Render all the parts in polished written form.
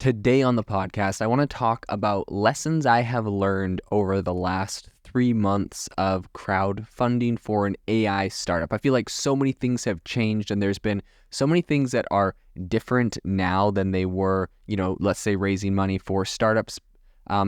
Today on the podcast, I want to talk about lessons I have learned over the last 3 months of crowdfunding for an AI startup. I feel like so many things have changed and there's been so many things that are different now than they were, let's say raising money for startups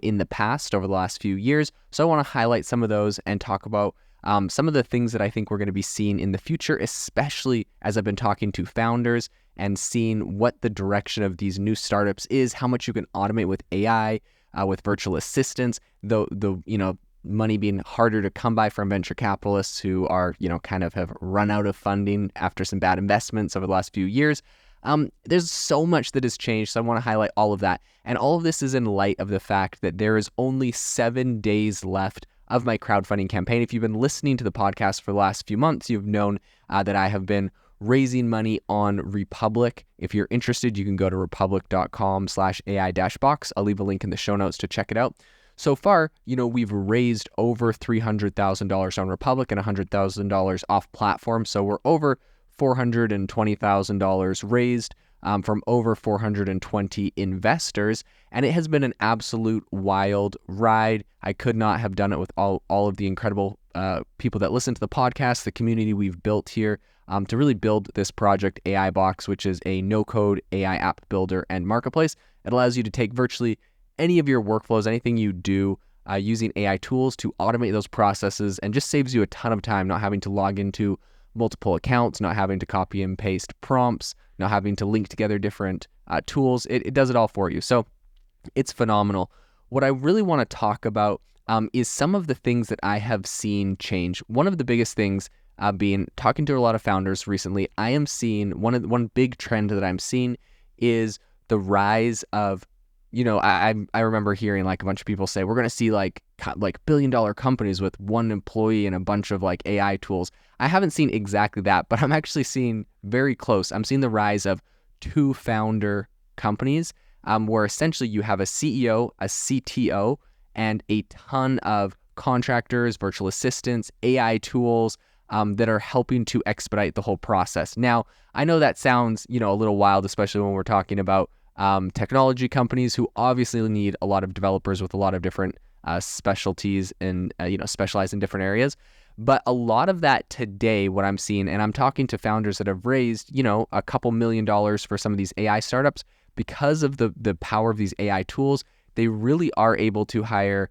in the past over the last few years. So I want to highlight some of those and talk about some of the things that I think we're going to be seeing in the future, especially as I've been talking to founders and seeing what the direction of these new startups is, how much you can automate with AI, with virtual assistants, the money being harder to come by from venture capitalists who are, kind of have run out of funding after some bad investments over the last few years. There's so much that has changed, so I want to highlight all of that. And all of this is in light of the fact that there is only 7 days left of my crowdfunding campaign. If you've been listening to the podcast for the last few months, you've known that I have been raising money on Republic. If you're interested, you can go to republic.com/AI-box. I'll leave a link in the show notes to check it out. So far, we've raised over $300,000 on Republic and $100,000 off platform. So we're over $420,000 raised from over 420 investors. And it has been an absolute wild ride. I could not have done it with all of the incredible people that listen to the podcast, the community we've built here to really build this project, AI Box, which is a no-code AI app builder and marketplace. It allows you to take virtually any of your workflows, anything you do using AI tools to automate those processes, and just saves you a ton of time not having to log into multiple accounts, not having to copy and paste prompts, not having to link together different tools. It does it all for you. So it's phenomenal. What I really want to talk about is some of the things that I have seen change. One of the biggest things being talking to a lot of founders recently, I am seeing one big trend that I'm seeing is the rise of, I remember hearing like a bunch of people say, we're going to see like billion-dollar companies with one employee and a bunch of like AI tools. I haven't seen exactly that, but I'm actually seeing very close. I'm seeing the rise of 2 founder companies where essentially you have a CEO, a CTO, and a ton of contractors, virtual assistants, AI tools that are helping to expedite the whole process. Now, I know that sounds, a little wild, especially when we're talking about technology companies who obviously need a lot of developers with a lot of different specialties and, specialize in different areas. But a lot of that today, what I'm seeing, and I'm talking to founders that have raised, a couple $1 million for some of these AI startups, because of the power of these AI tools, they really are able to hire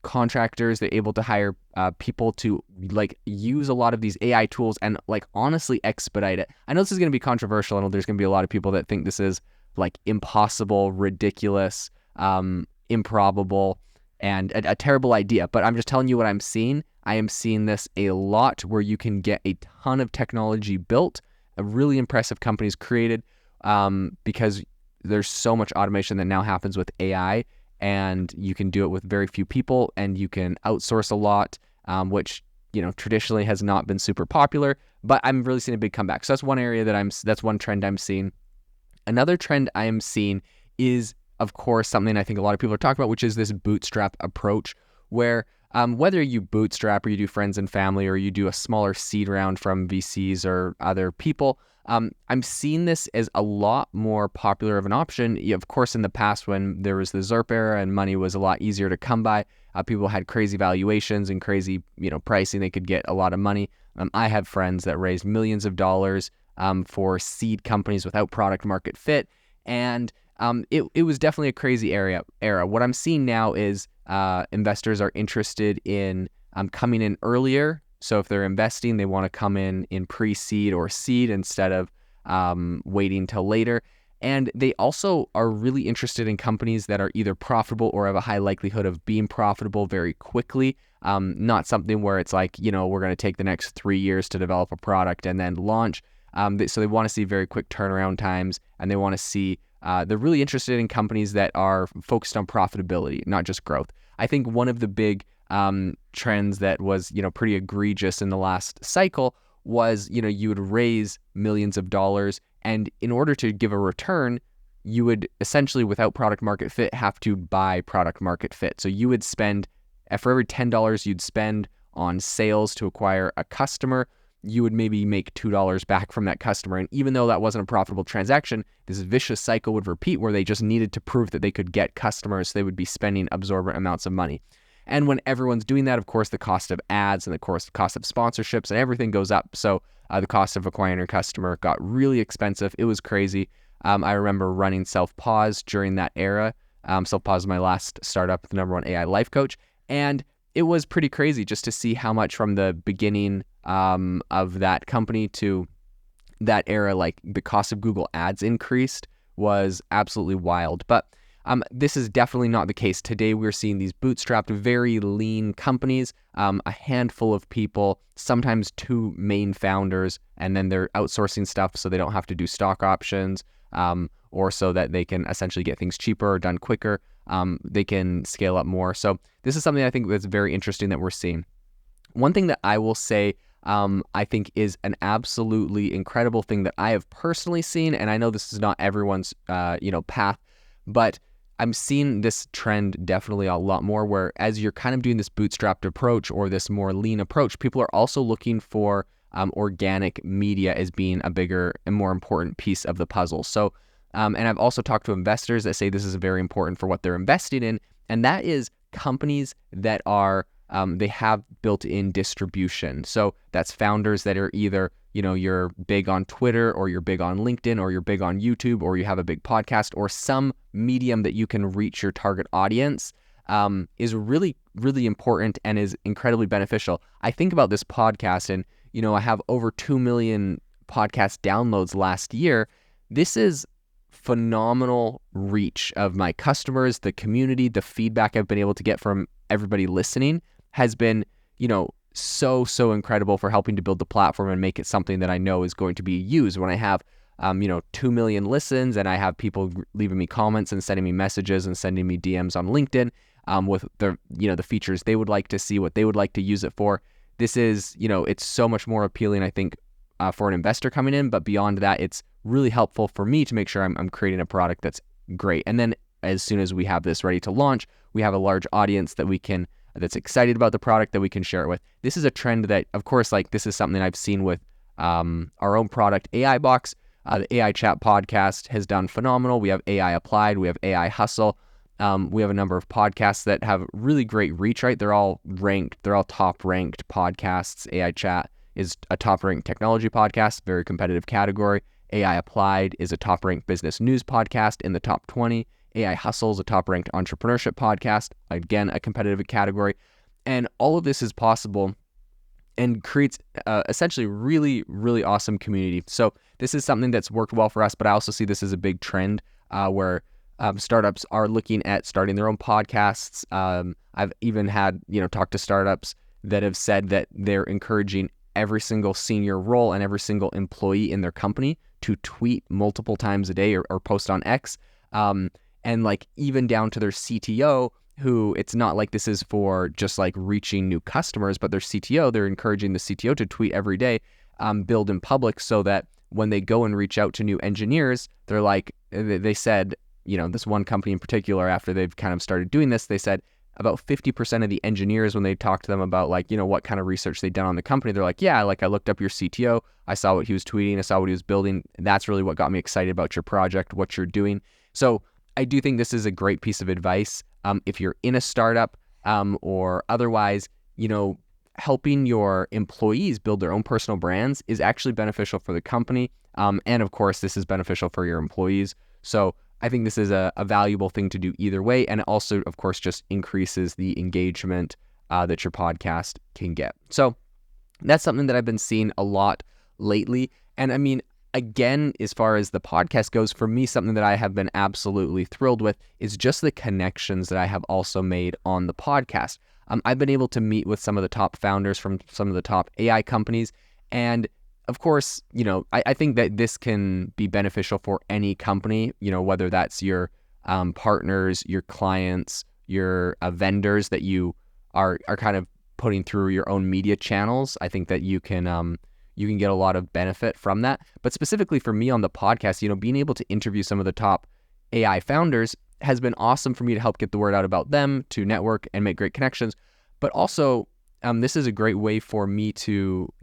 contractors. They're able to hire people to like use a lot of these AI tools and like honestly expedite it. I know this is going to be controversial. I know there's going to be a lot of people that think this is like impossible, ridiculous, improbable, and a terrible idea. But I'm just telling you what I'm seeing. I am seeing this a lot where you can get a ton of technology built, a really impressive companies created because there's so much automation that now happens with AI. And you can do it with very few people, and you can outsource a lot, which traditionally has not been super popular. But I'm really seeing a big comeback. So that's one area that's one trend I'm seeing. Another trend I am seeing is, of course, something I think a lot of people are talking about, which is this bootstrap approach, where whether you bootstrap or you do friends and family or you do a smaller seed round from VCs or other people, I'm seeing this as a lot more popular of an option. Of course, in the past when there was the ZERP era and money was a lot easier to come by, people had crazy valuations and crazy, pricing. They could get a lot of money. I have friends that raised millions of dollars for seed companies without product market fit. And it was definitely a crazy era. What I'm seeing now is investors are interested in coming in earlier. So if they're investing, they want to come in pre-seed or seed instead of waiting till later. And they also are really interested in companies that are either profitable or have a high likelihood of being profitable very quickly. Not something where it's like, we're going to take the next 3 years to develop a product and then launch. So they want to see very quick turnaround times, and they want to see, they're really interested in companies that are focused on profitability, not just growth. I think one of the big trends that was, pretty egregious in the last cycle was, you would raise millions of dollars, and in order to give a return, you would essentially, without product market fit, have to buy product market fit. So you would spend, for every $10 you'd spend on sales to acquire a customer, you would maybe make $2 back from that customer. And even though that wasn't a profitable transaction, this vicious cycle would repeat where they just needed to prove that they could get customers. So they would be spending absorbent amounts of money. And when everyone's doing that, of course, the cost of ads and the cost of sponsorships and everything goes up. So the cost of acquiring a customer got really expensive. It was crazy. I remember running Self-Pause during that era. Self-Pause is my last startup, the #1 AI life coach. And it was pretty crazy just to see how much from the beginning of that company to that era, like the cost of Google ads increased was absolutely wild. But this is definitely not the case. Today, we're seeing these bootstrapped, very lean companies, a handful of people, sometimes 2 main founders, and then they're outsourcing stuff so they don't have to do stock options, or so that they can essentially get things cheaper or done quicker. They can scale up more. So this is something I think that's very interesting that we're seeing. One thing that I will say I think is an absolutely incredible thing that I have personally seen, and I know this is not everyone's path, but I'm seeing this trend definitely a lot more where as you're kind of doing this bootstrapped approach or this more lean approach, people are also looking for organic media as being a bigger and more important piece of the puzzle. So, and I've also talked to investors that say this is very important for what they're investing in, and that is companies that are they have built-in distribution. So that's founders that are either, you're big on Twitter or you're big on LinkedIn or you're big on YouTube or you have a big podcast or some medium that you can reach your target audience is really, really important and is incredibly beneficial. I think about this podcast and, I have over 2 million podcast downloads last year. This is phenomenal reach of my customers, the community, the feedback I've been able to get from everybody listening has been, so incredible for helping to build the platform and make it something that I know is going to be used. When I have, 2 million listens and I have people leaving me comments and sending me messages and sending me DMs on LinkedIn with the features they would like to see, what they would like to use it for. This is, it's so much more appealing, I think, for an investor coming in. But beyond that, it's really helpful for me to make sure I'm creating a product that's great. And then as soon as we have this ready to launch, we have a large audience that's excited about the product that we can share it with. This is a trend that, of course, this is something I've seen with our own product, AI Box. The AI Chat podcast has done phenomenal. We have AI Applied. We have AI Hustle. We have a number of podcasts that have really great reach, right? They're all ranked. They're all top-ranked podcasts. AI Chat is a top-ranked technology podcast, very competitive category. AI Applied is a top-ranked business news podcast in the top 20. AI Hustle is a top-ranked entrepreneurship podcast, again, a competitive category. And all of this is possible and creates essentially really, really awesome community. So this is something that's worked well for us, but I also see this as a big trend where startups are looking at starting their own podcasts. I've even had, talked to startups that have said that they're encouraging every single senior role and every single employee in their company to tweet multiple times a day or post on X. And even down to their CTO, who it's not like this is for just reaching new customers, but their CTO, they're encouraging the CTO to tweet every day, build in public so that when they go and reach out to new engineers, they said, this one company in particular, after they've kind of started doing this, they said about 50% of the engineers, when they talked to them about what kind of research they'd done on the company, they're like, yeah, I looked up your CTO, I saw what he was tweeting, I saw what he was building. That's really what got me excited about your project, what you're doing. So I do think this is a great piece of advice. If you're in a startup or otherwise, helping your employees build their own personal brands is actually beneficial for the company. And of course, this is beneficial for your employees. So I think this is a valuable thing to do either way. And it also, of course, just increases the engagement that your podcast can get. So that's something that I've been seeing a lot lately. And I mean, again, as far as the podcast goes, for me, something that I have been absolutely thrilled with is just the connections that I have also made on the podcast. I've been able to meet with some of the top founders from some of the top AI companies. And of course, I think that this can be beneficial for any company, whether that's your partners, your clients, your vendors that you are kind of putting through your own media channels. I think that you can get a lot of benefit from that. But specifically for me on the podcast, being able to interview some of the top AI founders has been awesome for me to help get the word out about them, to network and make great connections. But also, this is a great way for me to,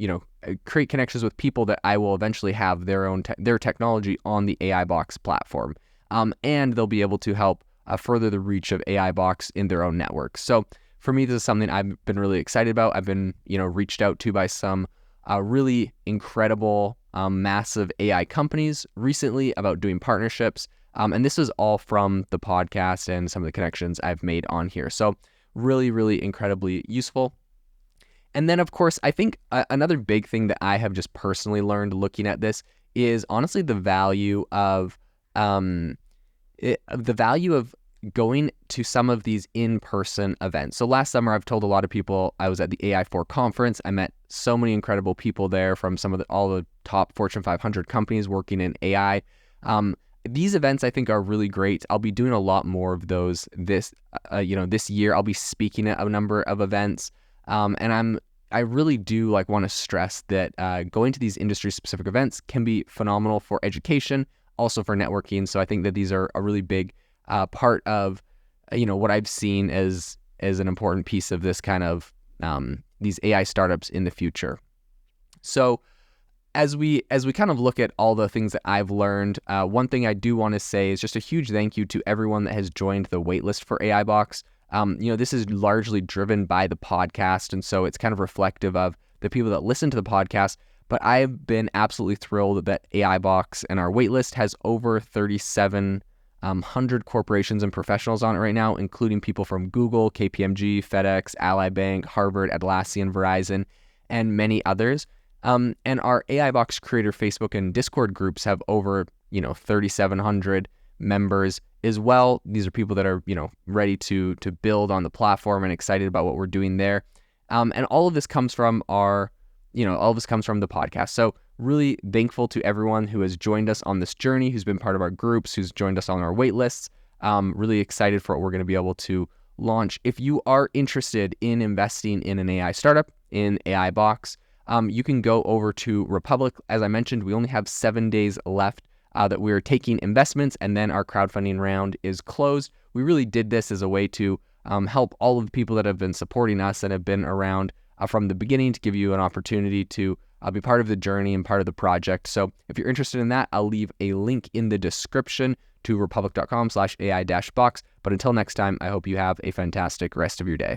create connections with people that I will eventually have their technology on the AI Box platform. And they'll be able to help further the reach of AI Box in their own network. So for me, this is something I've been really excited about. I've been, reached out to by some really incredible, massive AI companies recently about doing partnerships. And this is all from the podcast and some of the connections I've made on here. So really, really incredibly useful. And then, of course, I think another big thing that I have just personally learned looking at this is honestly the value of going to some of these in-person events. So last summer, I've told a lot of people I was at the AI4 conference. I met so many incredible people there from all the top Fortune 500 companies working in AI. These events I think are really great. I'll be doing a lot more of those this year. I'll be speaking at a number of events, and I really do want to stress that going to these industry-specific events can be phenomenal for education, also for networking. So I think that these are a really big part of what I've seen as an important piece of this kind of these AI startups in the future. So as we kind of look at all the things that I've learned, one thing I do want to say is just a huge thank you to everyone that has joined the waitlist for AI Box. This is largely driven by the podcast, and so it's kind of reflective of the people that listen to the podcast. But I've been absolutely thrilled that AI Box and our waitlist has over 3,700 corporations and professionals on it right now, including people from Google, KPMG, FedEx, Ally Bank, Harvard, Atlassian, Verizon, and many others. And our AI Box Creator Facebook and Discord groups have over 3,700 members as well. These are people that are ready to build on the platform and excited about what we're doing there. And all of this comes from the podcast. So really thankful to everyone who has joined us on this journey, who's been part of our groups, who's joined us on our wait lists. Really excited for what we're going to be able to launch. If you are interested in investing in an AI startup, in AI Box, you can go over to Republic. As I mentioned, we only have 7 days left that we're taking investments, and then our crowdfunding round is closed. We really did this as a way to help all of the people that have been supporting us and have been around from the beginning, to give you an opportunity to be part of the journey and part of the project. So if you're interested in that, I'll leave a link in the description to republic.com/AI-box. But until next time, I hope you have a fantastic rest of your day.